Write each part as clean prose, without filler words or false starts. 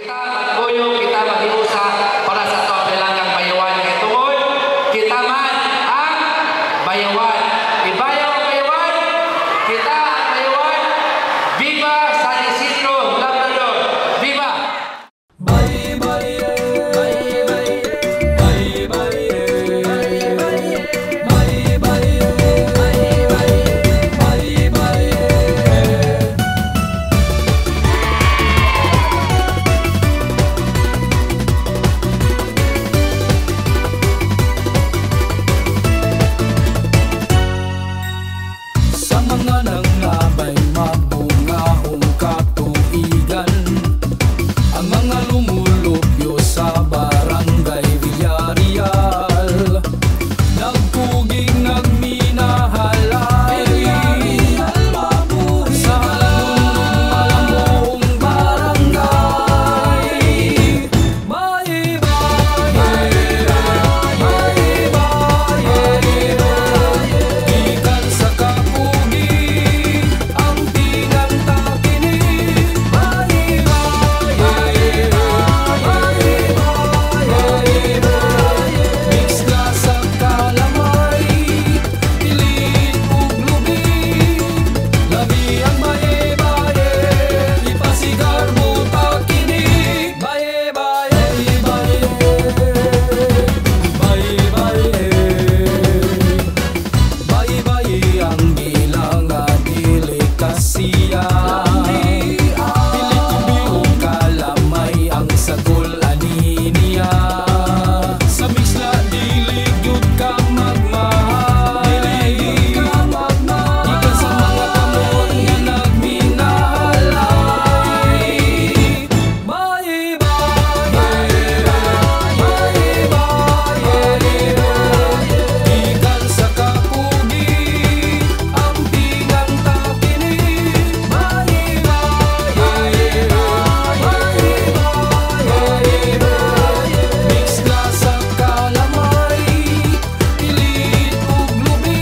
Kita magpuyo, kita maghiusa para sa ito nilang bayawan. Kaya tungod, kita man ang bayawan. Ibayaw ang bayawan, kita ang bayawan. Viva San Isidro Labrador! Viva! Bye bye, bye bye, bye bye, bye bye, bye bye. Sa mga nanglabay mabungahong katuigan, ang mga lumulupyo sa barangay Villarreal, nagpuging nagminahalay sa malamuong barangay. Bye bye, bye bye, ikan sa kapugi ang pinantakini. Bye bye, mix ka sa kalamay, pilit ug lubi. Labi ang baye-baye, ipasigar mo takini. Baye-baye, baye-baye, baye-baye ang bilang at dili kasiya. Pilit kubi ug kalamay ang sagol aniniya. Sa mix na dili gyud ka magmahal, ikan sa mga kamot nga nagminahalay. Bye bye, ikan sa kapugi ang pinantakini. Bye bye, mix ka sa kalamay, pilit ug lubi.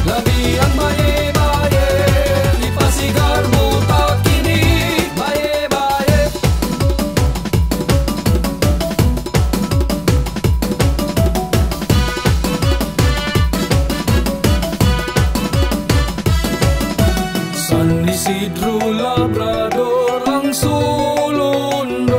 Labi ang baye-baye, ipasigar mo takini. Baye-baye. San Isidro Labrador ang sulundon,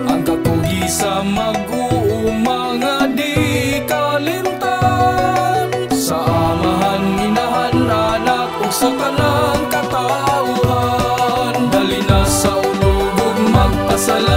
ang kapugi sa mag-uuma nga di kalimtan. Sa amahan, inahan, anak ug sa tanang katauhan, dali na sa ulog ug magpasalamat.